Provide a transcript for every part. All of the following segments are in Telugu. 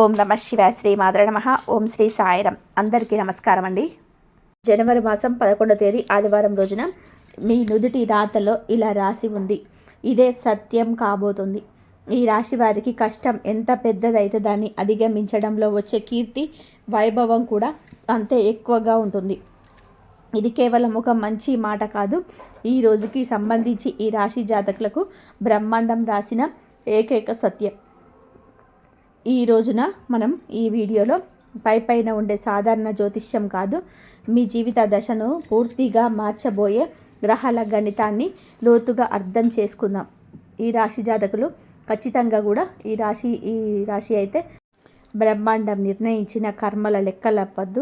ఓం నమ శివాయ శ్రీ మాధవ నమ. ఓం శ్రీ సాయిరం. అందరికీ నమస్కారం అండి. జనవరి మాసం 11వ తేదీ ఆదివారం రోజున మీ నుదుటి రాతలో ఇలా రాసి ఉంది. ఇదే సత్యం కాబోతుంది. ఈ రాశి వారికి కష్టం ఎంత పెద్దదైతే దాన్ని అధిగమించడంలో వచ్చే కీర్తి వైభవం కూడా అంతే ఎక్కువగా ఉంటుంది. ఇది కేవలం ఒక మంచి మాట కాదు. ఈ రోజుకి సంబంధించి ఈ రాశి జాతకులకు బ్రహ్మాండం రాసిన ఏకైక సత్యం. ఈ రోజున మనం ఈ వీడియోలో పైన ఉండే సాధారణ జ్యోతిష్యం కాదు, మీ జీవిత దశను పూర్తిగా మార్చబోయే గ్రహాల గణితాన్ని లోతుగా అర్థం చేసుకుందాం. ఈ రాశి జాతకులు ఖచ్చితంగా కూడా ఈ రాశి అయితే బ్రహ్మాండం నిర్ణయించిన కర్మల లెక్కల పద్దు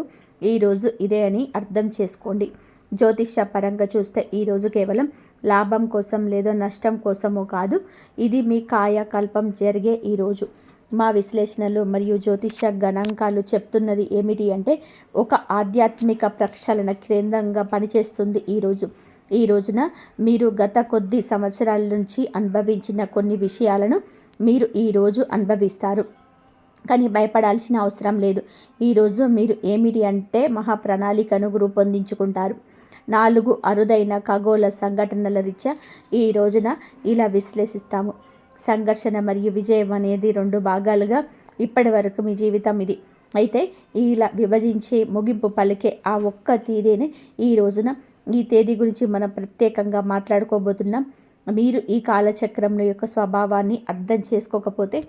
ఈరోజు ఇదే అని అర్థం చేసుకోండి. జ్యోతిష్య పరంగా చూస్తే ఈరోజు కేవలం లాభం కోసం లేదో నష్టం కోసమో కాదు, ఇది మీ కాయకల్పం జరిగే ఈరోజు. మా విశ్లేషణలు మరియు జ్యోతిష్య గణాంకాలు చెప్తున్నది ఏమిటి అంటే, ఒక ఆధ్యాత్మిక ప్రక్షాళన కేంద్రంగా పనిచేస్తుంది ఈ రోజున మీరు గత కొద్ది సంవత్సరాల నుంచి అనుభవించిన కొన్ని విషయాలను మీరు ఈరోజు అనుభవిస్తారు. కానీ భయపడాల్సిన అవసరం లేదు. ఈరోజు మీరు ఏమిటి అంటే మహా ప్రణాళికను రూపొందించుకుంటారు. 4 అరుదైన ఖగోళ సంఘటనల రీత్యా ఈ రోజున ఇలా విశ్లేషిస్తాము. సంఘర్షణ మరియు విజయం అనేది 2 భాగాలుగా ఇప్పటి వరకు మీ జీవితం ఇది. అయితే ఇలా విభజించి ముగింపు పలికే ఆ ఒక్క తీరేనే ఈ రోజున ఈ తేదీ గురించి మనం ప్రత్యేకంగా మాట్లాడుకోబోతున్నాం. మీరు ఈ కాలచక్రం యొక్క స్వభావాన్ని అర్థం చేసుకోకపోతే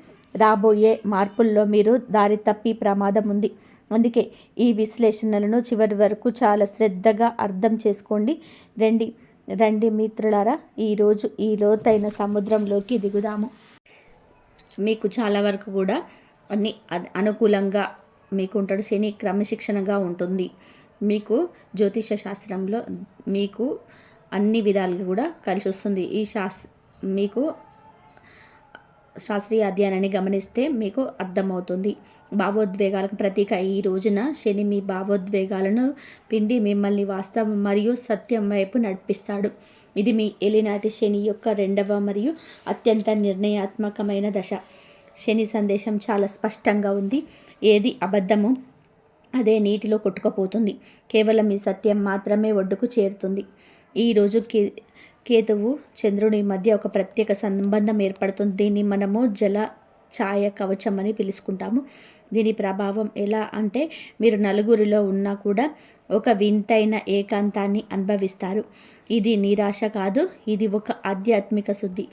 రాబోయే మార్పుల్లో మీరు దారి తప్పి ప్రమాదం ఉంది. అందుకే ఈ విశ్లేషణలను చివరి వరకు చాలా శ్రద్ధగా అర్థం చేసుకోండి. రండి మిత్రులారా, ఈరోజు ఈ లోతైన సముద్రంలోకి దిగుదాము. మీకు చాలా వరకు కూడా అన్ని అనుకూలంగా మీకు ఉంటాడు. శని క్రమశిక్షణగా ఉంటుంది. మీకు జ్యోతిష శాస్త్రంలో మీకు అన్ని విధాలుగా కూడా కలిసి వస్తుంది. మీకు శాస్త్రీయ అధ్యయనాన్ని గమనిస్తే మీకు అర్థమవుతుంది. భావోద్వేగాలకు ప్రతీక ఈ రోజున శని మీ భావోద్వేగాలను పిండి మిమ్మల్ని వాస్తవం మరియు సత్యం వైపు నడిపిస్తాడు. ఇది మీ ఏలినాటి శని యొక్క 2వ మరియు అత్యంత నిర్ణయాత్మకమైన దశ. శని సందేశం చాలా స్పష్టంగా ఉంది. ఏది అబద్ధము అదే నీటిలో కొట్టుకుపోతుంది. కేవలం ఈ సత్యం మాత్రమే ఒడ్డుకు చేరుతుంది. ఈరోజు కేతువు చంద్రుని మధ్య ఒక ప్రత్యేక సంబంధం ఏర్పడుతుంది. దీన్ని మనము జల ఛాయ కవచం అని పిలుచుకుంటాము. దీని ప్రభావం ఎలా అంటే, మీరు నలుగురిలో ఉన్నా కూడా ఒక వింతైన ఏకాంతాన్ని అనుభవిస్తారు. ఇది నిరాశ కాదు, ఇది ఒక ఆధ్యాత్మిక శుద్ధి.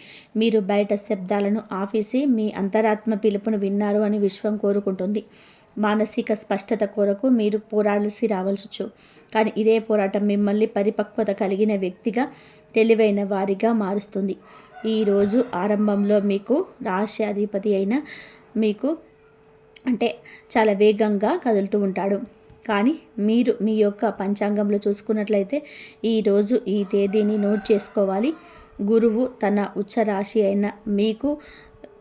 మీరు బయట శబ్దాలను ఆపేసి మీ అంతరాత్మ పిలుపును విన్నారు అని విశ్వం కోరుకుంటుంది. మానసిక స్పష్టత కొరకు మీరు పోరాడాల్సి రావచ్చు. కానీ ఇదే పోరాటం మిమ్మల్ని పరిపక్వత కలిగిన వ్యక్తిగా, తెలివైన వారిగా మారుస్తుంది. ఈరోజు ఆరంభంలో మీకు రాశి అధిపతి అయిన మీకు అంటే చాలా వేగంగా కదులుతూ ఉంటాడు. కానీ మీరు మీ యొక్క పంచాంగంలో చూసుకున్నట్లయితే ఈరోజు ఈ తేదీని నోట్ చేసుకోవాలి. గురువు తన ఉచ్చ రాశి అయిన మీకు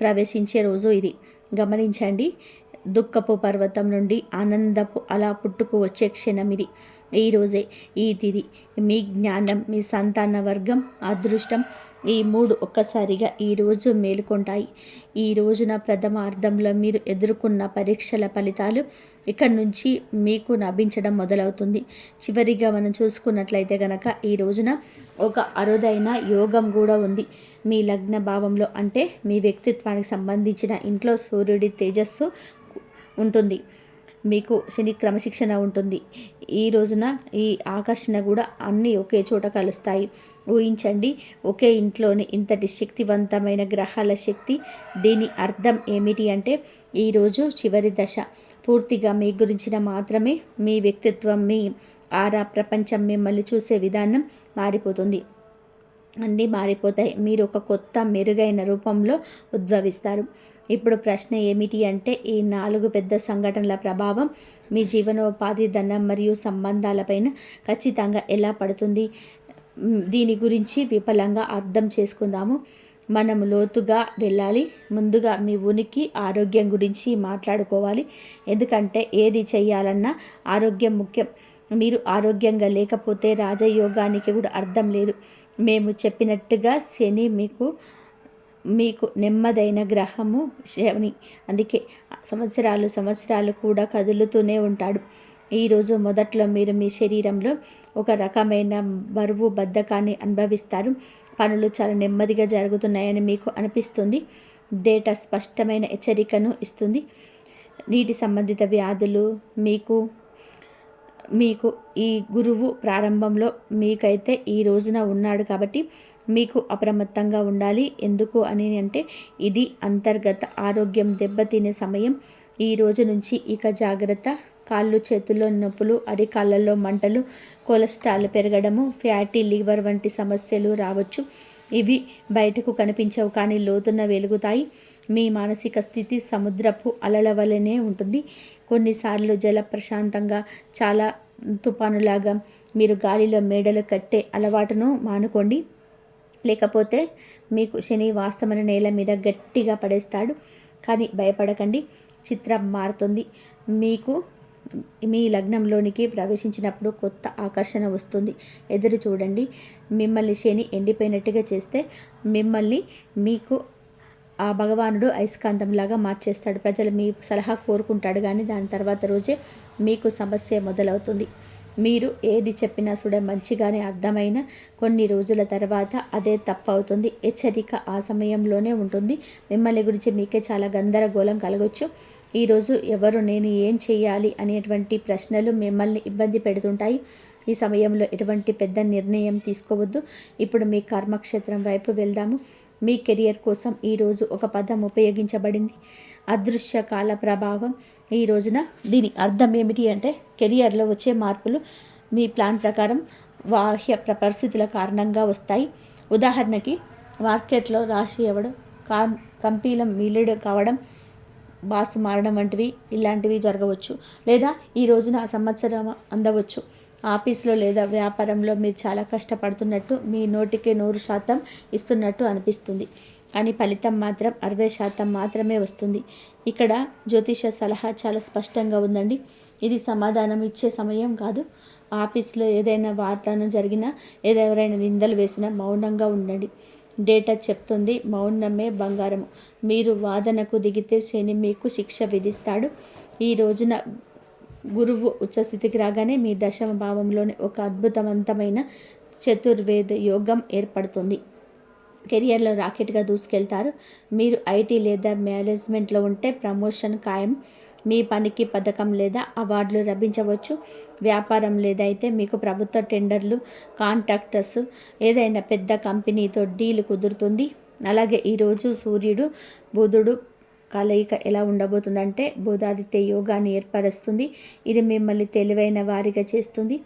ప్రవేశించే రోజు ఇది. గమనించండి, దుఃఖపు పర్వతం నుండి ఆనందపు అలా పుట్టుకు వచ్చే క్షణం ఇది. ఈరోజే ఈ తిథి మీ జ్ఞానం, మీ సంతాన వర్గం, అదృష్టం ఈ 3 ఒక్కసారిగా ఈరోజు మేలుకొంటాయి. ఈ రోజున ప్రథమార్థంలో మీరు ఎదుర్కొన్న పరీక్షల ఫలితాలు ఇక్కడి నుంచి మీకు లభించడం మొదలవుతుంది. చివరిగా మనం చూసుకున్నట్లయితే కనుక ఈ రోజున ఒక అరుదైన యోగం కూడా ఉంది. మీ లగ్న భావంలో అంటే మీ వ్యక్తిత్వానికి సంబంధించిన ఇంట్లో సూర్యుడి తేజస్సు ఉంటుంది. మీకు శని క్రమశిక్షణ ఉంటుంది. ఈ రోజున ఈ ఆకర్షణ కూడా అన్నీ ఒకే చోట కలుస్తాయి. ఊహించండి, ఒకే ఇంట్లోని ఇంతటి శక్తివంతమైన గ్రహాల శక్తి. దీని అర్థం ఏమిటి అంటే, ఈరోజు చివరి దశ పూర్తిగా మీ గురించిన మాత్రమే. మీ వ్యక్తిత్వం, మీ ఆరా, ప్రపంచం, మిమ్మల్ని చూసే విధానం మారిపోతుంది. అన్నీ మారిపోతాయి. మీరు ఒక కొత్త మెరుగైన రూపంలో ఉద్భవిస్తారు. ఇప్పుడు ప్రశ్న ఏమిటి అంటే, ఈ 4 పెద్ద సంఘటనల ప్రభావం మీ జీవనోపాధి, ధనం మరియు సంబంధాలపైన ఖచ్చితంగా ఎలా పడుతుంది? దీని గురించి విపులంగా అర్థం చేసుకుందాము. మనము లోతుగా వెళ్ళాలి. ముందుగా మీ ఉనికి, ఆరోగ్యం గురించి మాట్లాడుకోవాలి. ఎందుకంటే ఏది చేయాలన్నా ఆరోగ్యం ముఖ్యం. మీరు ఆరోగ్యంగా లేకపోతే రాజయోగానికి కూడా అర్థం లేదు. మేము చెప్పినట్టుగా శని మీకు మీకు నెమ్మదైన గ్రహము శని, అందుకే సంవత్సరాలు కూడా కదులుతూనే ఉంటాడు. ఈరోజు మొదట్లో మీరు మీ శరీరంలో ఒక రకమైన బరువు బద్ధకాన్ని అనుభవిస్తారు. పనులు చాలా నెమ్మదిగా జరుగుతున్నాయని మీకు అనిపిస్తుంది. డేటా స్పష్టమైన హెచ్చరికను ఇస్తుంది. నీటి సంబంధిత వ్యాధులు మీకు ఈ గురువు ప్రారంభంలో మీకైతే ఈ రోజున ఉన్నాడు కాబట్టి మీకు అప్రమత్తంగా ఉండాలి. ఎందుకు అని అంటే ఇది అంతర్గత ఆరోగ్యం దెబ్బతినే సమయం. ఈ రోజు నుంచి ఇక జాగ్రత్త. కాళ్ళు చేతుల్లో నొప్పులు, అరికాళ్ళల్లో మంటలు, కొలెస్ట్రాల్ పెరగడము, ఫ్యాటీ లివర్ వంటి సమస్యలు రావచ్చు. ఇవి బయటకు కనిపించవు కానీ లోతున వెలుగుతాయి. మీ మానసిక స్థితి సముద్రపు అలల వలనే ఉంటుంది. కొన్నిసార్లు జల ప్రశాంతంగా చాలా తుఫానులాగా మీరు గాలిలో మేడలు కట్టే అలవాటును మానుకోండి. లేకపోతే మీకు శని వాస్తవమైన నేల మీద గట్టిగా పడేస్తాడు. కానీ భయపడకండి, చిత్రం మారుతుంది. మీకు మీ లగ్నంలోనికి ప్రవేశించినప్పుడు కొత్త ఆకర్షణ వస్తుంది. ఎదురు చూడండి. మిమ్మల్ని శని ఎండిపోయినట్టుగా చేస్తే మీకు ఆ భగవానుడు అయస్కాంతంలాగా మార్చేస్తాడు. ప్రజలు మీ సలహా కోరుకుంటాడు కానీ దాని తర్వాత రోజే మీకు సమస్య మొదలవుతుంది. మీరు ఏది చెప్పినా కూడా మంచిగానే అర్థమైన కొన్ని రోజుల తర్వాత అదే తప్పు అవుతుంది. హెచ్చరిక ఆ సమయంలోనే ఉంటుంది. మిమ్మల్ని గురించి మీకే చాలా గందరగోళం కలగవచ్చు. ఈరోజు ఎవరు, నేను ఏం చేయాలి అనేటువంటి ప్రశ్నలు మిమ్మల్ని ఇబ్బంది పెడుతుంటాయి. ఈ సమయంలో ఎటువంటి పెద్ద నిర్ణయం తీసుకోవద్దు. ఇప్పుడు మీ కర్మక్షేత్రం వైపు వెళ్దాము. మీ కెరియర్ కోసం ఈరోజు ఒక పదం ఉపయోగించబడింది, అదృశ్య కాల ప్రభావం. ఈ రోజున దీని అర్థం ఏమిటి అంటే కెరియర్లో వచ్చే మార్పులు మీ ప్లాన్ ప్రకారం బాహ్య పరిస్థితుల కారణంగా వస్తాయి. ఉదాహరణకి మార్కెట్లో రాశి అవ్వడం, కంపెనీలో విలీనం కావడం, బాస్ మారడం వంటివి ఇలాంటివి జరగవచ్చు. లేదా ఈ రోజున సంవత్సరం అందవచ్చు. ఆఫీస్లో లేదా వ్యాపారంలో మీరు చాలా కష్టపడుతున్నట్టు, మీ నోటికి 100% ఇస్తున్నట్టు అనిపిస్తుంది. కానీ ఫలితం మాత్రం 60% మాత్రమే వస్తుంది. ఇక్కడ జ్యోతిష సలహా చాలా స్పష్టంగా ఉందండి. ఇది సమాధానం ఇచ్చే సమయం కాదు. ఆఫీస్లో ఏదైనా వార్తను జరిగినా, ఎవరైనా నిందలు వేసినా మౌనంగా ఉండండి. డేటా చెప్తుంది మౌనమే బంగారము. మీరు వాదనకు దిగితే శని మీకు శిక్ష విధిస్తాడు. ఈ రోజున గురువు ఉచ్చస్థితికి రాగానే మీ దశమ భావంలోనే ఒక అద్భుతవంతమైన చతుర్వేద యోగం ఏర్పడుతుంది. కెరియర్లో రాకెట్గా దూసుకెళ్తారు. మీరు ఐటీ లేదా మేనేజ్మెంట్లో ఉంటే ప్రమోషన్ ఖాయం. మీ పనికి పథకం లేదా అవార్డులు లభించవచ్చు. వ్యాపారం లేదైతే మీకు ప్రభుత్వ టెండర్లు, కాంట్రాక్టర్స్, ఏదైనా పెద్ద కంపెనీతో డీల్ కుదురుతుంది. అలాగే ఈరోజు సూర్యుడు బుధుడు కలయిక ఎలా ఉండబోతుందంటే బుధాదిత్య యోగాన్ని ఏర్పరుస్తుంది. ఇది మిమ్మల్ని తెలివైన వారిగా చేస్తుంది.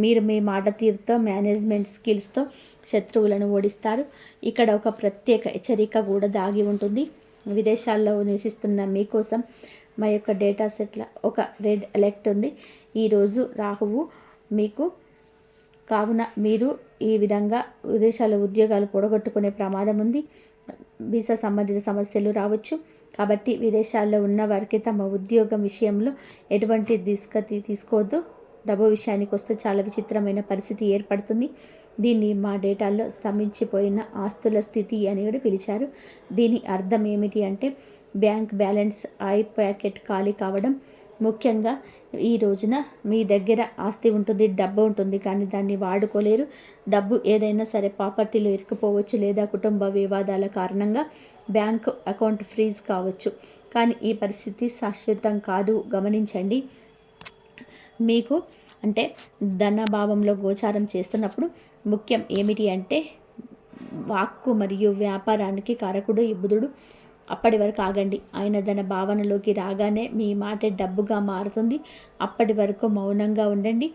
మీరు మీ మాట తీరుతో, మేనేజ్మెంట్ స్కిల్స్తో శత్రువులను ఓడిస్తారు. ఇక్కడ ఒక ప్రత్యేక హెచ్చరిక కూడా దాగి ఉంటుంది. విదేశాల్లో నివసిస్తున్న మీకోసం మా యొక్క డేటా సెట్లో ఒక రెడ్ అలర్ట్ ఉంది. ఈరోజు రాహువు మీకు కావున మీరు ఈ విధంగా విదేశాల్లో ఉద్యోగాలు పొడగొట్టుకునే ప్రమాదం ఉంది. వీసా సంబంధిత సమస్యలు రావచ్చు. కాబట్టి విదేశాల్లో ఉన్న వారికి తమ ఉద్యోగం విషయంలో ఎటువంటి తీసుకోవద్దు. డబ్బు విషయానికి వస్తే చాలా విచిత్రమైన పరిస్థితి ఏర్పడుతుంది. దీన్ని మా డేటాల్లో స్తంభించిపోయిన ఆస్తుల స్థితి అని కూడా పిలిచారు. దీని అర్థం ఏమిటి అంటే బ్యాంక్ బ్యాలెన్స్, ఐ ప్యాకెట్ ఖాళీ కావడం. ముఖ్యంగా ఈ రోజున మీ దగ్గర ఆస్తి ఉంటుంది, డబ్బు ఉంటుంది, కానీ దాన్ని వాడుకోలేరు. డబ్బు ఏదైనా సరే ప్రాపర్టీలో ఇరుక్కుపోవచ్చు లేదా కుటుంబ వివాదాల కారణంగా బ్యాంక్ అకౌంట్ ఫ్రీజ్ కావచ్చు. కానీ ఈ పరిస్థితి శాశ్వతం కాదు, గమనించండి. మీకు అంటే ధనభావంలో గోచారం చేస్తున్నప్పుడు ముఖ్యం ఏమిటి అంటే వాక్కు మరియు వ్యాపారానికి కారకుడు ఈ బుధుడు. అప్పటి వరకు ఆగండి. ఆయన ధన భావనలోకి రాగానే మీ మాట డబ్బుగా మారుతుంది. అప్పటి వరకు మౌనంగా ఉండండి.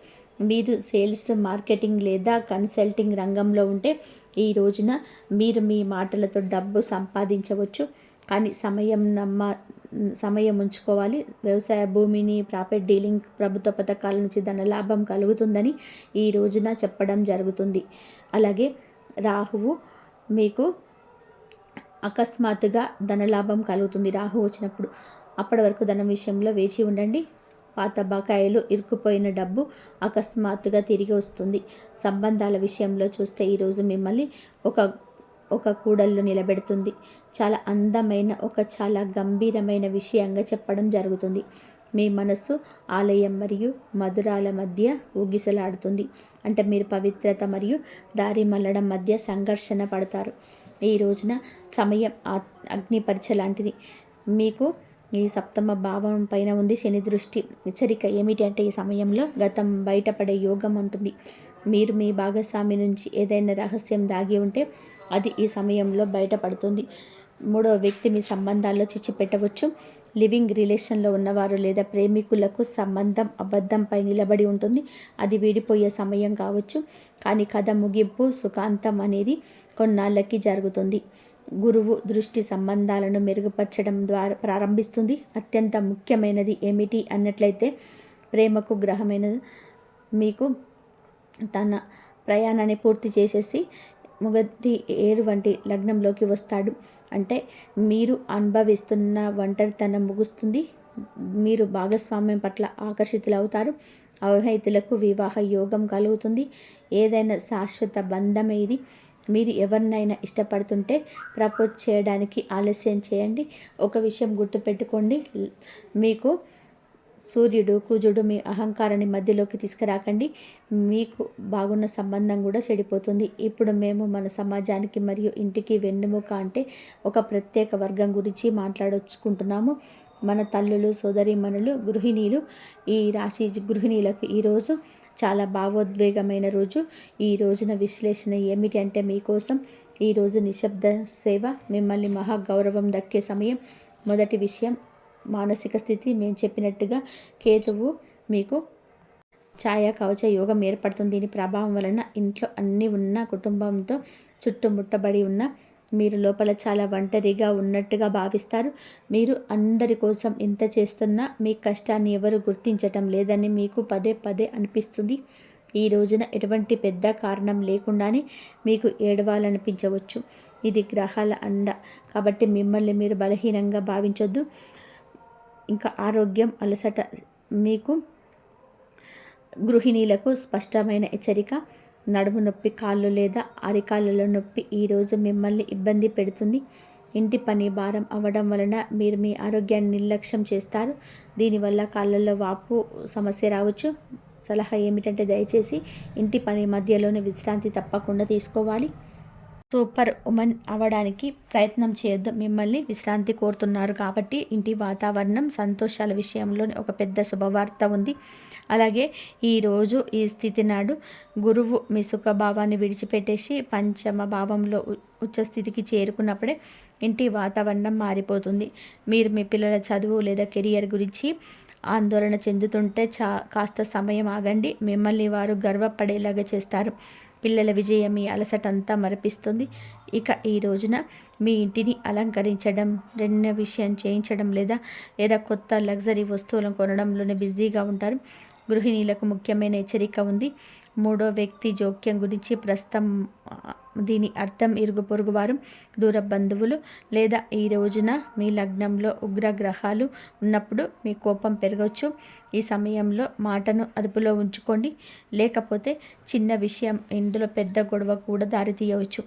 మీరు సేల్స్, మార్కెటింగ్ లేదా కన్సల్టింగ్ రంగంలో ఉంటే ఈ రోజున మీరు మీ మాటలతో డబ్బు సంపాదించవచ్చు. కానీ సమయం ఉంచుకోవాలి. వ్యవసాయ భూమిని, ప్రాపర్టీ డీలింగ్, ప్రభుత్వ పథకాల నుంచి ధన లాభం కలుగుతుందని ఈ రోజున చెప్పడం జరుగుతుంది. అలాగే రాహువు మీకు అకస్మాత్తుగా ధనలాభం కలుగుతుంది. రాహు వచ్చినప్పుడు అప్పటి వరకు ధనం విషయంలో వేచి ఉండండి. పాత బకాయిలు, ఇరుక్కుపోయిన డబ్బు అకస్మాత్తుగా తిరిగి వస్తుంది. సంబంధాల విషయంలో చూస్తే ఈరోజు మిమ్మల్ని ఒక ఒక కూడల్లో నిలబెడుతుంది. చాలా అందమైన చాలా గంభీరమైన విషయంగా చెప్పడం జరుగుతుంది. మీ మనస్సు ఆలయం మరియు మధురాల మధ్య ఊగిసలాడుతుంది. అంటే మీరు పవిత్రత మరియు దారి మళ్ళడం మధ్య సంఘర్షణ పడతారు. ఈ రోజున సమయం అగ్ని పరీక్ష లాంటిది. మీకు ఈ సప్తమ భావం పైన ఉంది శని దృష్టి. హెచ్చరిక ఏమిటి అంటే ఈ సమయంలో గతం బయటపడే యోగం ఉంటుంది. మీరు మీ భాగస్వామి నుంచి ఏదైనా రహస్యం దాగి ఉంటే అది ఈ సమయంలో బయటపడుతుంది. మూడవ వ్యక్తి మీ సంబంధాల్లో చిచ్చు పెట్టవచ్చు. లివింగ్ రిలేషన్లో ఉన్నవారు లేదా ప్రేమికులకు సంబంధం అబద్ధంపై నిలబడి ఉంటుంది. అది వీడిపోయే సమయం కావచ్చు. కానీ కథ ముగింపు సుఖాంతం అనేది కొన్నాళ్ళకి జరుగుతుంది. గురువు దృష్టి సంబంధాలను మెరుగుపరచడం ద్వారా ప్రారంభిస్తుంది. అత్యంత ముఖ్యమైనది ఏమిటి అన్నట్లయితే ప్రేమకు గ్రహమైన మీకు తన ప్రయాణాన్ని పూర్తి చేసేసి మొదటి 7 వంటి లగ్నంలోకి వస్తాడు. అంటే మీరు అనుభవిస్తున్న ఒంటరితనం ముగుస్తుంది. మీరు భాగస్వామ్యం పట్ల ఆకర్షితులవుతారు. అవివాహితులకు వివాహ యోగం కలుగుతుంది. ఏదైనా శాశ్వత బంధం ఇది. మీరు ఎవరినైనా ఇష్టపడుతుంటే ప్రపోజ్ చేయడానికి ఆలస్యం చేయండి. ఒక విషయం గుర్తుపెట్టుకోండి, మీకు సూర్యుడు కుజుడు మీ అహంకారాన్ని మధ్యలోకి తీసుకురాకండి. మీకు బాగున్న సంబంధం కూడా చెడిపోతుంది. ఇప్పుడు మేము మన సమాజానికి మరియు ఇంటికి వెన్నెముక అంటే ఒక ప్రత్యేక వర్గం గురించి మాట్లాడుకుంటున్నాము. మన తల్లులు, సోదరీమణులు, గృహిణీలు. ఈ రాశి గృహిణీలకు ఈరోజు చాలా భావోద్వేగమైన రోజు. ఈ రోజున విశ్లేషణ ఏమిటి అంటే మీకోసం ఈరోజు నిశ్శబ్ద సేవ మిమ్మల్ని మహాగౌరవం దక్కే సమయం. మొదటి విషయం మానసిక స్థితి. మేము చెప్పినట్టుగా కేతువు మీకు ఛాయా కవచ యోగం ఏర్పడుతుంది. దీని ప్రభావం వలన ఇంట్లో అన్నీ ఉన్న కుటుంబంతో చుట్టుముట్టబడి ఉన్న మీరు లోపల చాలా ఒంటరిగా ఉన్నట్టుగా భావిస్తారు. మీరు అందరి కోసం ఇంత చేస్తున్నా మీ కష్టాన్ని ఎవరు గుర్తించటం లేదని మీకు పదే పదే అనిపిస్తుంది. ఈ రోజున ఎటువంటి పెద్ద కారణం లేకుండానే మీకు ఏడవాలనిపించవచ్చు. ఇది గ్రహాల అండ కాబట్టి మిమ్మల్ని మీరు బలహీనంగా భావించొద్దు. ఇంకా ఆరోగ్యం అలసట. మీకు గృహిణీలకు స్పష్టమైన హెచ్చరిక. నడుము నొప్పి, కాళ్ళు లేదా అరికాళ్ళలో నొప్పి ఈరోజు మిమ్మల్ని ఇబ్బంది పెడుతుంది. ఇంటి పని భారం అవ్వడం వలన మీరు మీ ఆరోగ్యాన్ని నిర్లక్ష్యం చేస్తారు. దీనివల్ల కాళ్ళల్లో వాపు సమస్య రావచ్చు. సలహా ఏమిటంటే దయచేసి ఇంటి పని మధ్యలోనే విశ్రాంతి తప్పకుండా తీసుకోవాలి. సూపర్ ఉమెన్ అవ్వడానికి ప్రయత్నం చేయొద్దు. మిమ్మల్ని విశ్రాంతి కోరుతున్నారు కాబట్టి ఇంటి వాతావరణం సంతోషాల విషయంలో ఒక పెద్ద శుభవార్త ఉంది. అలాగే ఈరోజు ఈ స్థితి నాడు గురువు మీ సుఖభావాన్ని విడిచిపెట్టేసి పంచమ భావంలో ఉచ్చస్థితికి చేరుకున్నప్పుడే ఇంటి వాతావరణం మారిపోతుంది. మీరు మీ పిల్లల చదువు లేదా కెరియర్ గురించి ఆందోళన చెందుతుంటే కాస్త సమయం ఆగండి. మిమ్మల్ని వారు గర్వపడేలాగా చేస్తారు. పిల్లల విజయం మీ అలసటంతా మరపిస్తుంది. ఇక ఈ రోజున మీ ఇంటిని అలంకరించడం, రెనోవేషన్ చేయించడం లేదా కొత్త లగ్జరీ వస్తువులను కొనడంలోనే బిజీగా ఉంటారు. గృహిణీలకు ముఖ్యమైన హెచ్చరిక ఉంది. మూడో వ్యక్తి జోక్యం గురించి ప్రస్తుతం. దీని అర్థం ఇరుగు పొరుగు వారు, దూర బంధువులు లేదా ఈ రోజున మీ లగ్నంలో ఉగ్రగ్రహాలు ఉన్నప్పుడు మీ కోపం పెరగవచ్చు. ఈ సమయంలో మాటను అదుపులో ఉంచుకోండి, లేకపోతే చిన్న విషయం ఇందులో పెద్ద గొడవ కూడా దారితీయవచ్చు.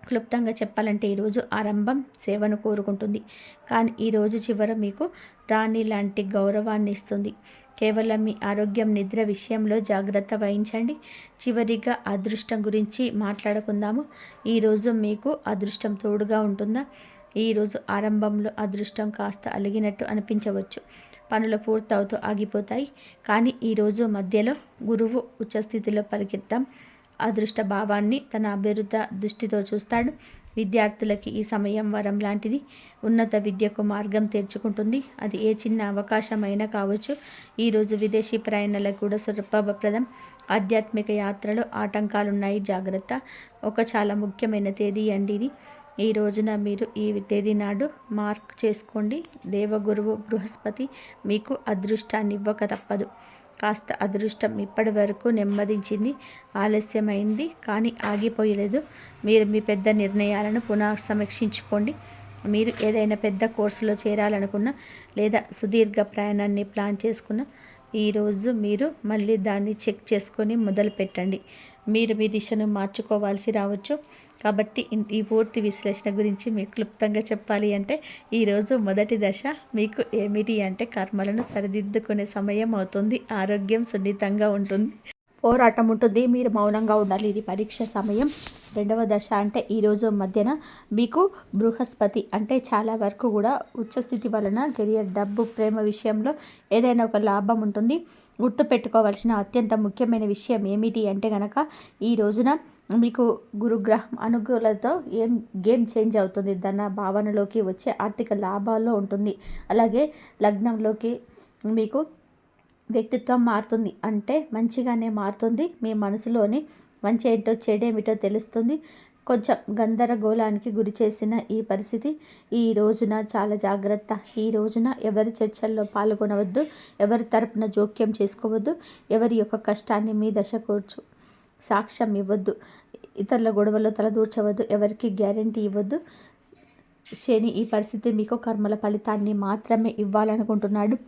క్లుప్తంగా చెప్పాలంటే ఈరోజు ఆరంభం సేవను కోరుకుంటుంది, కానీ ఈరోజు చివర మీకు రాణి లాంటి గౌరవాన్ని ఇస్తుంది. కేవలం మీ ఆరోగ్యం, నిద్ర విషయంలో జాగ్రత్త వహించండి. చివరిగా అదృష్టం గురించి మాట్లాడుకుందాము. ఈరోజు మీకు అదృష్టం తోడుగా ఉంటుందా? ఈరోజు ఆరంభంలో అదృష్టం కాస్త అలిగినట్టు అనిపించవచ్చు. పనులు పూర్తవుతూ ఆగిపోతాయి. కానీ ఈరోజు మధ్యలో గురువు ఉచ్చస్థితిలో పరిగెత్తాం అదృష్ట భావాన్ని తన అభివృద్ధ దృష్టితో చూస్తాడు. విద్యార్థులకి ఈ సమయం వరం లాంటిది. ఉన్నత విద్యకు మార్గం తెరుచుకుంటుంది. అది ఏ చిన్న అవకాశమైనా కావచ్చు. ఈరోజు విదేశీ ప్రయాణాలకు కూడా సులభప్రదం. ఆధ్యాత్మిక యాత్రలో ఆటంకాలున్నాయి, జాగ్రత్త. ఒక చాలా ముఖ్యమైన తేదీ అండి ఇది. ఈ రోజున మీరు ఈ తేదీ నాడు మార్క్ చేసుకోండి. దేవగురువు బృహస్పతి మీకు అదృష్టాన్ని ఇవ్వక తప్పదు. కాస్త అదృష్టం ఇప్పటి వరకు నెమ్మదించింది, ఆలస్యమైంది, కానీ ఆగిపోయలేదు. మీరు మీ పెద్ద నిర్ణయాలను పునఃసమీక్షించుకోండి. మీరు ఏదైనా పెద్ద కోర్సులో చేరాలనుకున్నా లేదా సుదీర్ఘ ప్రయాణాన్ని ప్లాన్ చేసుకున్నా ఈరోజు మీరు మళ్ళీ దాన్ని చెక్ చేసుకొని మొదలు పెట్టండి. మీరు మీ దిశను మార్చుకోవాల్సి రావచ్చు. కాబట్టి ఈ పూర్తి విశ్లేషణ గురించి మీకు క్లుప్తంగా చెప్పాలి అంటే ఈరోజు మొదటి దశ మీకు ఏమిటి అంటే కర్మలను సరిదిద్దుకునే సమయం అవుతుంది. ఆరోగ్యం సున్నితంగా ఉంటుంది, పోరాటం ఉంటుంది, మీరు మౌనంగా ఉండాలి. ఇది పరీక్ష సమయం. రెండవ దశ అంటే ఈరోజు మధ్యన మీకు బృహస్పతి అంటే చాలా వరకు కూడా ఉచ్చస్థితి వలన కెరియర్, డబ్బు, ప్రేమ విషయంలో ఏదైనా ఒక లాభం ఉంటుంది. గుర్తుపెట్టుకోవాల్సిన అత్యంత ముఖ్యమైన విషయం ఏమిటి అంటే కనుక ఈ రోజున మీకు గురుగ్రహం అనుకూలతో గేమ్ చేంజ్ అవుతుంది. ధన భావనలోకి వచ్చే ఆర్థిక లాభాల్లో ఉంటుంది. అలాగే లగ్నంలోకి మీకు వ్యక్తిత్వం మారుతుంది, అంటే మంచిగానే మారుతుంది. మీ మనసులోని మంచి ఏంటో చెడేమిటో తెలుస్తుంది. కొంచెం గందరగోళానికి గురి చేసిన ఈ పరిస్థితి ఈ రోజున చాలా జాగ్రత్త. ఈ రోజున ఎవరి చర్చల్లో పాల్గొనవద్దు, ఎవరి తరపున జోక్యం చేసుకోవద్దు, ఎవరి యొక్క కష్టాన్ని మీ దశ కూర్చు సాక్ష్యం ఇవ్వద్దు, ఇతరుల గొడవల్లో తలదూర్చవద్దు, ఎవరికి గ్యారంటీ ఇవ్వద్దు. శని ఈ పరిస్థితి మీకు కర్మల ఫలితాన్ని మాత్రమే ఇవ్వాలనుకుంటున్నాడు.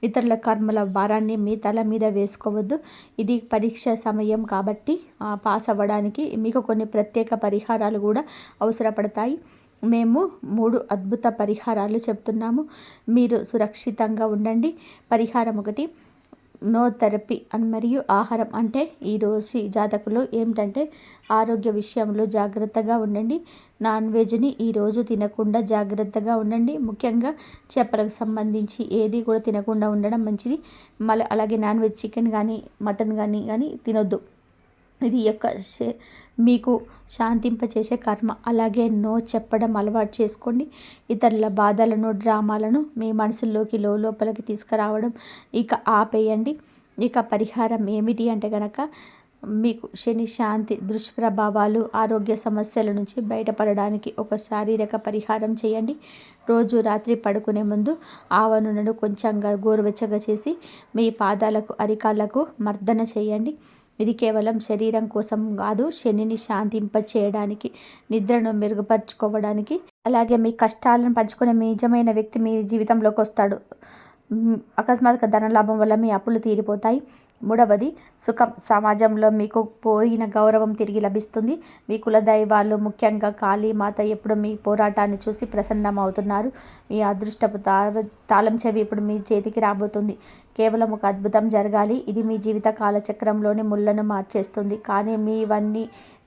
ఇతరుల కర్మల భారాన్ని మీ తల మీద వేసుకోవద్దు. ఇది పరీక్ష సమయం కాబట్టి పాస్ అవ్వడానికి మీకు కొన్ని ప్రత్యేక పరిహారాలు కూడా అవసరపడతాయి. మేము 3 అద్భుత పరిహారాలు చెప్తున్నాము. మీరు సురక్షితంగా ఉండండి. పరిహారం 1, నో థెరపీ మరియు ఆహారం. అంటే ఈరోజు జాతకులు ఏమిటంటే ఆరోగ్య విషయంలో జాగ్రత్తగా ఉండండి. నాన్ వెజ్ని ఈరోజు తినకుండా జాగ్రత్తగా ఉండండి. ముఖ్యంగా చేపలకు సంబంధించి ఏది కూడా తినకుండా ఉండడం మంచిది. మళ్ళీ అలాగే నాన్ వెజ్ చికెన్ కానీ మటన్ కానీ తినొద్దు. ఇది యొక్క మీకు శాంతింపచేసే కర్మ. అలాగే నో చెప్పడం అలవాటు చేసుకోండి. ఇతరుల బాధలను, డ్రామాలను మీ మనసులోకి లోపలికి తీసుకురావడం ఇక ఆపేయండి. ఇక పరిహారం ఏమిటి అంటే కనుక మీకు శని శాంతి దుష్ప్రభావాలు, ఆరోగ్య సమస్యల నుంచి బయటపడడానికి ఒక శారీరక పరిహారం చేయండి. రోజు రాత్రి పడుకునే ముందు ఆవ నూనెను కొంచెంగా గోరువెచ్చగా చేసి మీ పాదాలకు, అరికాళ్లకు మర్దన చేయండి. ఇది కేవలం శరీరం కోసం కాదు, శనిని శాంతింప చేయడానికి, నిద్రను మెరుగుపరుచుకోవడానికి, అలాగే మీ కష్టాలను పంచుకునే మీ నిజమైన వ్యక్తి మీ జీవితంలోకి వస్తాడు. అకస్మాత్తుగా ధనలాభం వల్ల మీ అప్పులు తీరిపోతాయి. 3వది సుఖం. సమాజంలో మీకు పోయిన గౌరవం తిరిగి లభిస్తుంది. మీ కులదైవాలు ముఖ్యంగా కాళీమాత ఎప్పుడు మీ పోరాటాన్ని చూసి ప్రసన్నమవుతున్నారు. మీ అదృష్టపు తాళం చెవి ఇప్పుడు మీ చేతికి రాబోతుంది. కేవలం ఒక అద్భుతం జరగాలి. ఇది మీ జీవిత కాలచక్రంలోని ముళ్ళను మార్చేస్తుంది. కానీ మీవన్నీ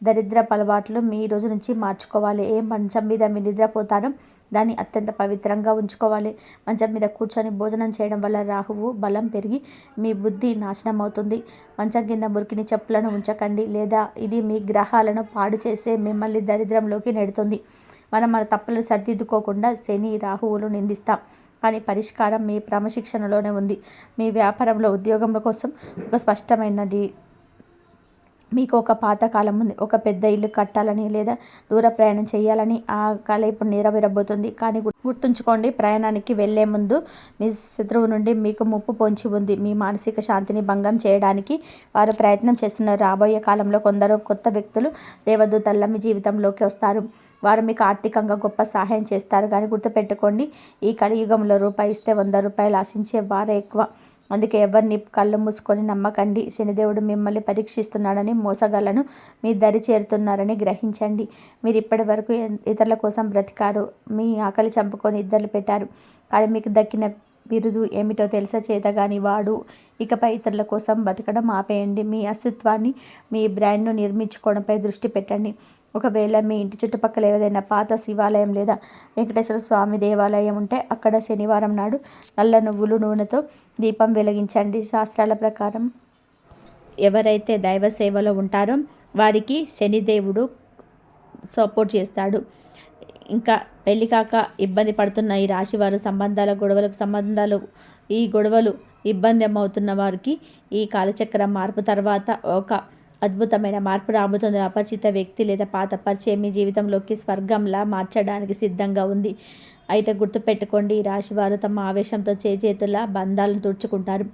దరిద్రపు అలవాట్లు మీ రోజు నుంచి మార్చుకోవాలి. ఏ మంచం మీద మీరు నిద్రపోతారో దాన్ని అత్యంత పవిత్రంగా ఉంచుకోవాలి. మంచం మీద కూర్చొని భోజనం చేయడం వల్ల రాహువు బలం పెరిగి మీ బుద్ధి నాశనం అవుతుంది. మంచం కింద మురికిని చెప్పులను ఉంచకండి, లేదా ఇది మీ గ్రహాలను పాడు చేసే మిమ్మల్ని దరిద్రంలోకి నెడుతుంది. మన తప్పులను సరిదిద్దుకోకుండా శని, రాహువులు నిందిస్తాం. కానీ పరిష్కారం మీ క్రమశిక్షణలోనే ఉంది. మీ వ్యాపారంలో, ఉద్యోగంలో కోసం ఒక స్పష్టమైనది. మీకు ఒక పాతకాలం ఉంది. ఒక పెద్ద ఇల్లు కట్టాలని లేదా దూర ప్రయాణం చేయాలని ఆ కళ ఇప్పుడు నెరవేరబోతుంది. కానీ గుర్తుంచుకోండి, ప్రయాణానికి వెళ్లే ముందు మీ శత్రువు నుండి మీకు ముప్పు పొంచి ఉంది. మీ మానసిక శాంతిని భంగం చేయడానికి వారు ప్రయత్నం చేస్తున్నారు. రాబోయే కాలంలో కొందరు కొత్త వ్యక్తులు, దేవదూతల్లా మీ జీవితంలోకి వస్తారు. వారు మీకు ఆర్థికంగా గొప్ప సహాయం చేస్తారు. కానీ గుర్తుపెట్టుకోండి, ఈ కలియుగంలో రూపాయి ఇస్తే 100 రూపాయలు ఆశించే వారే ఎక్కువ. అందుకే ఎవరిని కళ్ళు మూసుకొని నమ్మకండి. శనిదేవుడు మిమ్మల్ని పరీక్షిస్తున్నాడని, మోసగాళ్లను మీ దరి చేరుతున్నారని గ్రహించండి. మీరు ఇప్పటి వరకు ఇతరుల కోసం బ్రతికారు. మీ ఆకలి చంపుకొని ఇద్దరు పెట్టారు. కానీ మీకు దక్కిన బిరుదు ఏమిటో తెలుసా? చేతగాని వాడు. ఇకపై ఇతరుల కోసం బతకడం ఆపేయండి. మీ అస్తిత్వాన్ని, మీ బ్రాండ్ను నిర్మించుకోవడంపై దృష్టి పెట్టండి. ఒకవేళ మీ ఇంటి చుట్టుపక్కల ఏదైనా పాత శివాలయం లేదా వెంకటేశ్వర స్వామి దేవాలయం ఉంటే అక్కడ శనివారం నాడు నల్ల నువ్వులు నూనెతో దీపం వెలిగించండి. శాస్త్రాల ప్రకారం ఎవరైతే దైవ సేవలో ఉంటారో వారికి శనిదేవుడు సపోర్ట్ చేస్తాడు. ఇంకా పెళ్లి కాక ఇబ్బంది పడుతున్న ఈ రాశివారు, ఈ గొడవలు ఇబ్బంది అవుతున్న వారికి ఈ కాలచక్ర మార్పు తర్వాత ఒక అద్భుతమైన మార్పు రాబోతుంది. అపరిచిత వ్యక్తి లేదా పాత పరిచయం మీ జీవితంలోకి స్వర్గంలా మార్చడానికి సిద్ధంగా ఉంది. అయితే గుర్తుపెట్టుకోండి, ఈ రాశివారు తమ ఆవేశంతో చేతుల బంధాలను తుడుచుకుంటారు.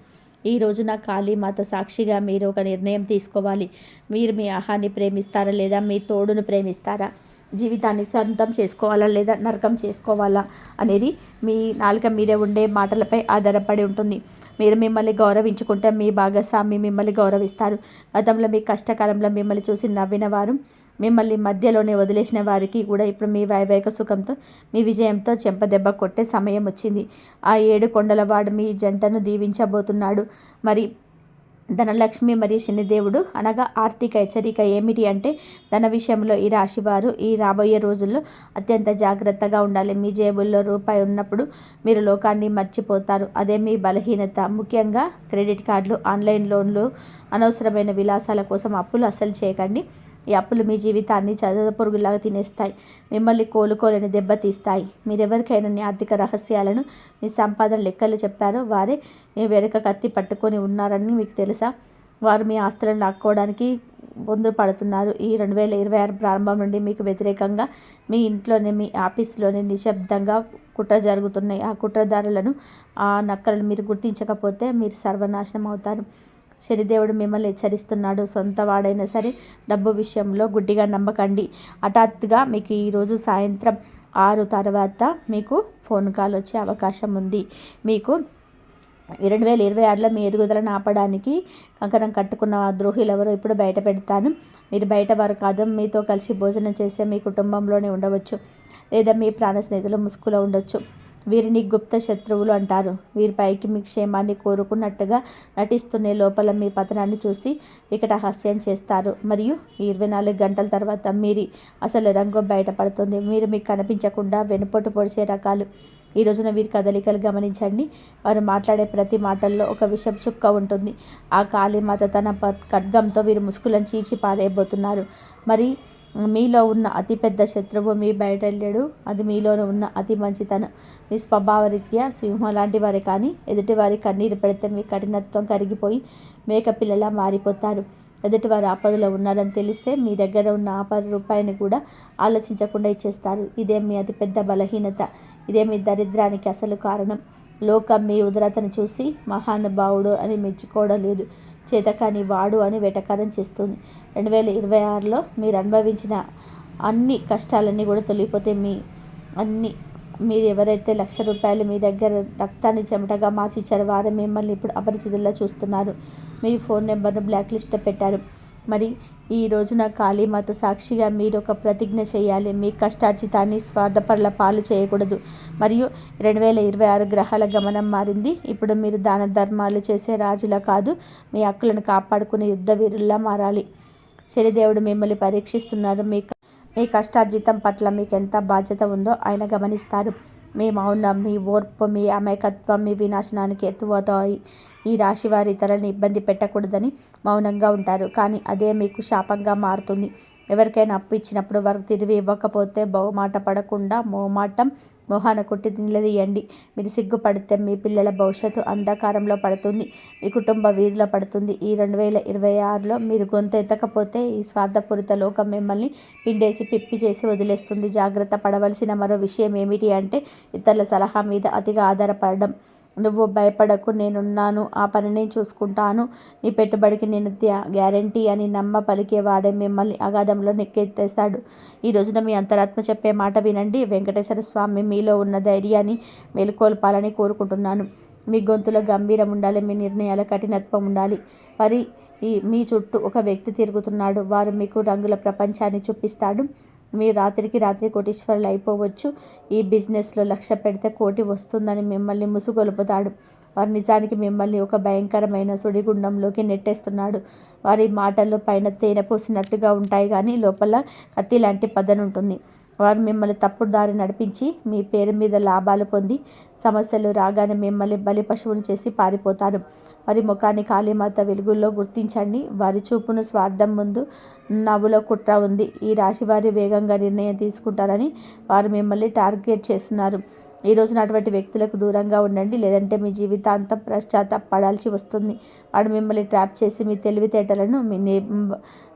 ఈ రోజున కాళీమాత సాక్షిగా మీరు ఒక నిర్ణయం తీసుకోవాలి. మీరు మీ ఆహాన్ని ప్రేమిస్తారా లేదా మీ తోడును ప్రేమిస్తారా? జీవితాన్ని సొంతం చేసుకోవాలా లేదా నరకం చేసుకోవాలా అనేది మీ నాలుక మీద ఉండే మాటలపై ఆధారపడి ఉంటుంది. మీరు మిమ్మల్ని గౌరవించుకుంటే మీ భాగస్వామి మిమ్మల్ని గౌరవిస్తారు. గతంలో మీ కష్టకాలంలో మిమ్మల్ని చూసి నవ్విన వారు, మిమ్మల్ని మధ్యలోనే వదిలేసిన వారికి కూడా ఇప్పుడు మీ వైవాహిక సుఖంతో మీ విజయంతో చెంపదెబ్బ కొట్టే సమయం వచ్చింది. ఆ 7 కొండలవాడు మీ జంటను దీవించబోతున్నాడు. మరి ధనలక్ష్మి మరియు శనిదేవుడు అనగా ఆర్థిక హెచ్చరిక ఏమిటి అంటే ధన విషయంలో ఈ రాశివారు ఈ రాబోయే రోజుల్లో అత్యంత జాగ్రత్తగా ఉండాలి. మీ జేబుల్లో రూపాయి ఉన్నప్పుడు మీరు లోకాన్ని మర్చిపోతారు. అదే మీ బలహీనత. ముఖ్యంగా క్రెడిట్ కార్డులు, ఆన్లైన్ లోన్లు, అనవసరమైన విలాసాల కోసం అప్పులు అస్సలు చేయకండి. ఈ అప్పులు మీ జీవితాన్ని చదువు పురుగులాగా తినేస్తాయి. మిమ్మల్ని కోలుకోలేని దెబ్బతీస్తాయి. మీరెవరికైనా మీ ఆర్థిక రహస్యాలను, మీ సంపాదన లెక్కలు చెప్పారో వారే మీ వెనుక కత్తి పట్టుకొని ఉన్నారని మీకు తెలుసా? వారు మీ ఆస్తులను లాక్కోవడానికి ముందు పడుతున్నారు. ఈ 2026 ప్రారంభం నుండి మీకు వ్యతిరేకంగా మీ ఇంట్లోనే, మీ ఆఫీసులోనే నిశ్శబ్దంగా కుట్ర జరుగుతున్నాయి. ఆ కుట్రదారులను, ఆ నక్కలను మీరు గుర్తించకపోతే మీరు సర్వనాశనం అవుతారు. శనిదేవుడు మిమ్మల్ని హెచ్చరిస్తున్నాడు. సొంత వాడైనా సరే డబ్బు విషయంలో గుడ్డిగా నమ్మకండి. హఠాత్తుగా మీకు ఈరోజు సాయంత్రం 6 తర్వాత మీకు ఫోన్ కాల్ వచ్చే అవకాశం ఉంది. మీకు 2026లో మీ ఎదుగుదలను ఆపడానికి కంకణం కట్టుకున్న ద్రోహులు ఎవరో ఇప్పుడు బయట పెడతాను. మీరు బయట వారు కాదు, మీతో కలిసి భోజనం చేసే మీ కుటుంబంలోనే ఉండవచ్చు, లేదా మీ ప్రాణ స్నేహితులు ముసుగులో ఉండొచ్చు. వీరిని గుప్త శత్రువులు అంటారు. వీరి పైకి మీ క్షేమాన్ని కోరుకున్నట్టుగా నటిస్తూనే లోపల మీ పతనాన్ని చూసి వికటహాస్యం చేస్తారు. మరియు 24 గంటల తర్వాత మీరి అసలు రంగు బయటపడుతుంది. మీరు మీకు కనిపించకుండా వెనుపోటు పొడిచే రకాలు. ఈ రోజున వీరి కదలికలు గమనించండి. వారు మాట్లాడే ప్రతి మాటల్లో ఒక విషం చుక్క ఉంటుంది. ఆ కాళీమాత తన ఖడ్గంతో వీరు ముసుగులను చీల్చి పారేయబోతున్నారు. మరి మీలో ఉన్న అతిపెద్ద శత్రువు మీ బయట వెళ్ళాడు. అది మీలోనే ఉన్న అతి మంచితనం. మీ స్వభావరీత్యా సింహం లాంటి వారే, కానీ ఎదుటివారి కన్నీరు పెడితే మీ కఠినత్వం కరిగిపోయి మేకపిల్లలా మారిపోతారు. ఎదుటివారు ఆపదలో ఉన్నారని తెలిస్తే మీ దగ్గర ఉన్న ఆ 10 రూపాయలని కూడా ఆలోచించకుండా ఇచ్చేస్తారు. ఇదే మీ అతిపెద్ద బలహీనత. ఇదే మీ దరిద్రానికి అసలు కారణం. లోకం మీ ఉదారతను చూసి మహానుభావుడు అని మెచ్చుకోవడం లేదు, చేతకాని వాడు అని వెటకారం చేస్తుంది. 2026లో మీరు అనుభవించిన అన్ని కష్టాలన్నీ కూడా తొలగిపోతే మీరు ఎవరైతే ₹1,00,000 మీ దగ్గర రక్తాన్ని చెమటగా మార్చి ఇచ్చారో వారే మిమ్మల్ని ఇప్పుడు అపరిచితుల్లో చూస్తున్నారు. మీ ఫోన్ నెంబర్ను బ్లాక్ లిస్ట్లో పెట్టారు. మరి ఈ రోజున కాళీమాత సాక్షిగా మీరు ఒక ప్రతిజ్ఞ చేయాలి. మీ కష్టార్జితాన్ని స్వార్థపరుల పాలు చేయకూడదు. మరియు 2026 గ్రహాల గమనం మారింది. ఇప్పుడు మీరు దాన ధర్మాలు చేసే రాజులా కాదు, మీ హక్కులను కాపాడుకునే యుద్ధ వీరుల్లా మారాలి. శనిదేవుడు మిమ్మల్ని పరీక్షిస్తున్నారు. మీ కష్టార్జితం పట్ల మీకు ఎంత బాధ్యత ఉందో ఆయన గమనిస్తారు. మీ మౌనం, మీ ఓర్పు, మీ అమాయకత్వం మీ వినాశనానికి ఎత్తువవుతాయి. ఈ రాశి వారి ఇతరులను ఇబ్బంది పెట్టకూడదని మౌనంగా ఉంటారు, కానీ అదే మీకు శాపంగా మారుతుంది. ఎవరికైనా అప్పు ఇచ్చినప్పుడు వారికి తిరిగి ఇవ్వకపోతే బహుమాట పడకుండా మొహాన కొట్టి నిలదీయండి. మీరు సిగ్గుపడితే మీ పిల్లల భవిష్యత్తు అంధకారంలో పడుతుంది, మీ కుటుంబ వీధిలో పడుతుంది. ఈ 2026లో మీరు గొంతు ఎత్తకపోతే ఈ స్వార్థపూరిత లోకం మిమ్మల్ని పిండేసి పిప్పి చేసి వదిలేస్తుంది. జాగ్రత్త పడవలసిన మరో విషయం ఏమిటి అంటే ఇతరుల సలహా మీద అతిగా ఆధారపడడం. నువ్వు భయపడకు, నేనున్నాను, ఆ పని నేను చూసుకుంటాను, నీ పెట్టుబడికి నేను గ్యారంటీ అని పలికేవాడే మిమ్మల్ని అగాధంలో నెక్కెత్తేస్తాడు. ఈ రోజున మీ అంతరాత్మ చెప్పే మాట వినండి. వెంకటేశ్వర స్వామి మీలో ఉన్న ధైర్యాన్ని మేలుకొల్పాలని కోరుకుంటున్నాను. మీ గొంతులో గంభీరం ఉండాలి, మీ నిర్ణయాల కఠినత్వం ఉండాలి. మరి మీ చుట్టూ ఒక వ్యక్తి తిరుగుతున్నాడు. వారు మీకు రంగుల ప్రపంచాన్ని చూపిస్తాడు. మీరు రాత్రికి రాత్రి కోటీశ్వరులు అయిపోవచ్చు. ఈ బిజినెస్లో 1,00,000 పెడితే 1,00,00,000 వస్తుందని మిమ్మల్ని ముసుగొలుపుతాడు. వారు నిజానికి మిమ్మల్ని ఒక భయంకరమైన సుడిగుండంలోకి నెట్టేస్తున్నాడు. వారి మాటలు పైన తేనె పోసినట్టుగా ఉంటాయి, కానీ లోపల కత్తి లాంటి పదనుంటుంది. వారు మిమ్మల్ని తప్పుడు దారి నడిపించి మీ పేరు మీద లాభాలు పొంది సమస్యలు రాగానే మిమ్మల్ని బలి పశువులు చేసి పారిపోతారు. వారి ముఖాన్ని కాళీమాత వెలుగుల్లో గుర్తించండి. వారి చూపును స్వార్థం ముందు నవ్వులో కుట్ర ఉంది. ఈ రాశి వారి వేగంగా నిర్ణయం తీసుకుంటారని వారు మిమ్మల్ని టార్గెట్ చేస్తున్నారు. ఈ రోజున అటువంటి వ్యక్తులకు దూరంగా ఉండండి, లేదంటే మీ జీవితాంతం పశ్చాత్తాపడాల్సి వస్తుంది. వాడు మిమ్మల్ని ట్రాప్ చేసి మీ తెలివితేటలను,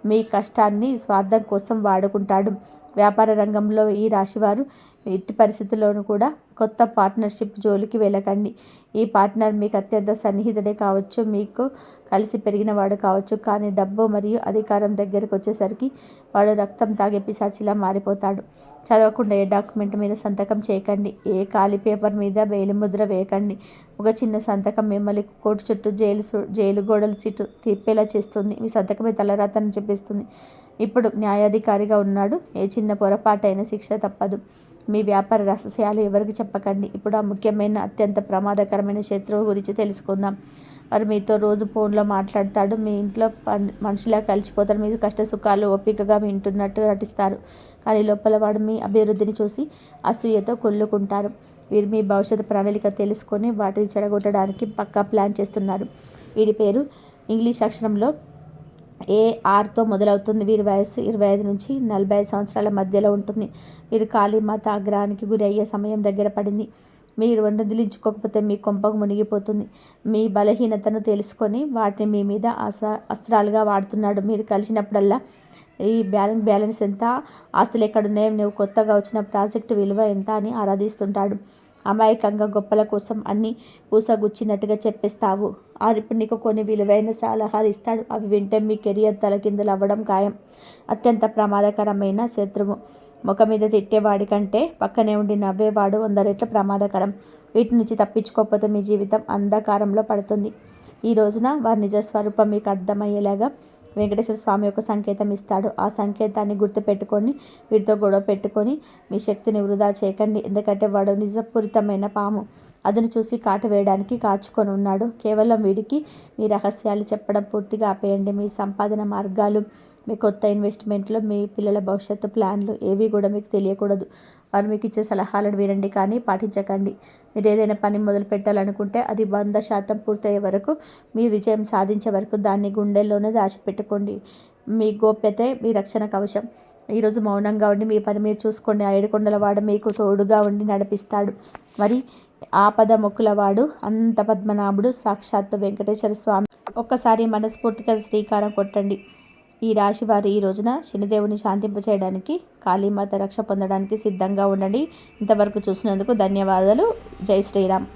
మీ కష్టాన్ని స్వార్థం కోసం వాడుకుంటాడు. వ్యాపార రంగంలో ఈ రాశివారు ఎట్టి పరిస్థితుల్లోనూ కూడా కొత్త పార్ట్నర్షిప్ జోలికి వెళ్ళకండి. ఈ పార్ట్నర్ మీకు అత్యంత సన్నిహితుడే కావచ్చు, మీకు కలిసి పెరిగిన వాడు కావచ్చు. కానీ డబ్బు మరియు అధికారం దగ్గరికి వచ్చేసరికి వాడు రక్తం తాగే పిశాచిలా మారిపోతాడు. చదవకుండా ఏ డాక్యుమెంట్ మీద సంతకం చేయకండి. ఏ ఖాళీ పేపర్ మీద వేలిముద్ర వేయకండి. ఒక చిన్న సంతకం మిమ్మల్ని కోర్టు చుట్టూ జైలు గోడల చుట్టూ తిప్పేలా చేస్తుంది. మీ సంతకమే తలరాతని చెప్పిస్తుంది. ఇప్పుడు న్యాయాధికారిగా ఉన్నాడు. ఏ చిన్న పొరపాటైన శిక్ష తప్పదు. మీ వ్యాపార రహస్యాలు ఎవరికి చెప్పకండి. ఇప్పుడు ఆ ముఖ్యమైన అత్యంత ప్రమాదకరమైన శత్రువు గురించి తెలుసుకుందాం. వారు మీతో రోజు ఫోన్లో మాట్లాడతాడు. మీ ఇంట్లో మనిషిలా కలిసిపోతాడు. మీ కష్ట సుఖాలు ఓపికగా వింటున్నట్టు నటిస్తారు. కానీ లోపల వాడు మీ అభివృద్ధిని చూసి అసూయతో కొల్లుకుంటారు. వీరు మీ భవిష్యత్తు ప్రణాళిక తెలుసుకొని వాటిని చెడగొట్టడానికి పక్కా ప్లాన్ చేస్తున్నారు. వీడి పేరు ఇంగ్లీష్ అక్షరంలో ARతో మొదలవుతుంది. వీరి వయసు 25 నుంచి 45 సంవత్సరాల మధ్యలో ఉంటుంది. వీరు కాళీమాత ఆగ్రహానికి గురి అయ్యే సమయం దగ్గర పడింది. మీరు వదిలించుకోకపోతే మీ కొంపకు మునిగిపోతుంది. మీ బలహీనతను తెలుసుకొని వాటిని మీ మీద అస్త్రాలుగా వాడుతున్నాడు. మీరు కలిసినప్పుడల్లా ఈ బ్యాలెన్స్ ఎంత, ఆస్తులు ఎక్కడున్నాయో, నువ్వు కొత్తగా వచ్చిన ప్రాజెక్టు విలువ ఎంత అని ఆరాధిస్తుంటాడు. అమాయకంగా గొప్పల కోసం అన్నీ పూసగుచ్చినట్టుగా చెప్పేస్తావు. ఇప్పుడు నీకు కొన్ని విలువైన సలహాలు ఇస్తాడు. అవి వింటే మీ కెరియర్ తలకిందులు అవ్వడం ఖాయం. అత్యంత ప్రమాదకరమైన శత్రువు. ముఖం మీద తిట్టేవాడి కంటే పక్కనే ఉండి నవ్వేవాడు 100 రెట్ల ప్రమాదకరం. వీటి నుంచి తప్పించుకోకపోతే మీ జీవితం అంధకారంలో పడుతుంది. ఈ రోజున వారి నిజస్వరూపం మీకు అర్థమయ్యేలాగా వెంకటేశ్వర స్వామి ఒక సంకేతం ఇస్తాడు. ఆ సంకేతాన్ని గుర్తుపెట్టుకొని వీటితో గొడవ పెట్టుకొని మీ శక్తిని వృధా చేయకండి. ఎందుకంటే వాడు నిజపూరితమైన పాము. అతను చూసి కాటు వేయడానికి కాచుకొని ఉన్నాడు. కేవలం వీడికి మీ రహస్యాలు చెప్పడం పూర్తిగా ఆపేయండి. మీ సంపాదన మార్గాలు, మీ కొత్త ఇన్వెస్ట్మెంట్లు, మీ పిల్లల భవిష్యత్తు ప్లాన్లు ఏవి కూడా మీకు తెలియకూడదు. వారు మీకు ఇచ్చే సలహాలను వినండి, కానీ పాటించకండి. మీరు ఏదైనా పని మొదలు పెట్టాలనుకుంటే అది 100% పూర్తయ్యే వరకు, మీరు విజయం సాధించే వరకు దాన్ని గుండెల్లోనే దాచిపెట్టుకోండి. మీ గోప్యతే మీ రక్షణ కవచం. ఈరోజు మౌనంగా ఉండి మీ పని మీరు చూసుకోండి. ఆ 7 కొండల వాడు మీకు తోడుగా ఉండి నడిపిస్తాడు. మరి ఆపద మొక్కులవాడు అంత పద్మనాభుడు సాక్షాత్తు వెంకటేశ్వర స్వామి. ఒక్కసారి మనస్ఫూర్తిగా శ్రీకారం కొట్టండి. ఈ రాశి వారు ఈ రోజున శనిదేవుని శాంతింపచేయడానికి, కాళీమాత రక్ష పొందడానికి సిద్ధంగా ఉండండి. ఇంతవరకు చూసినందుకు ధన్యవాదాలు. జై శ్రీరామ్.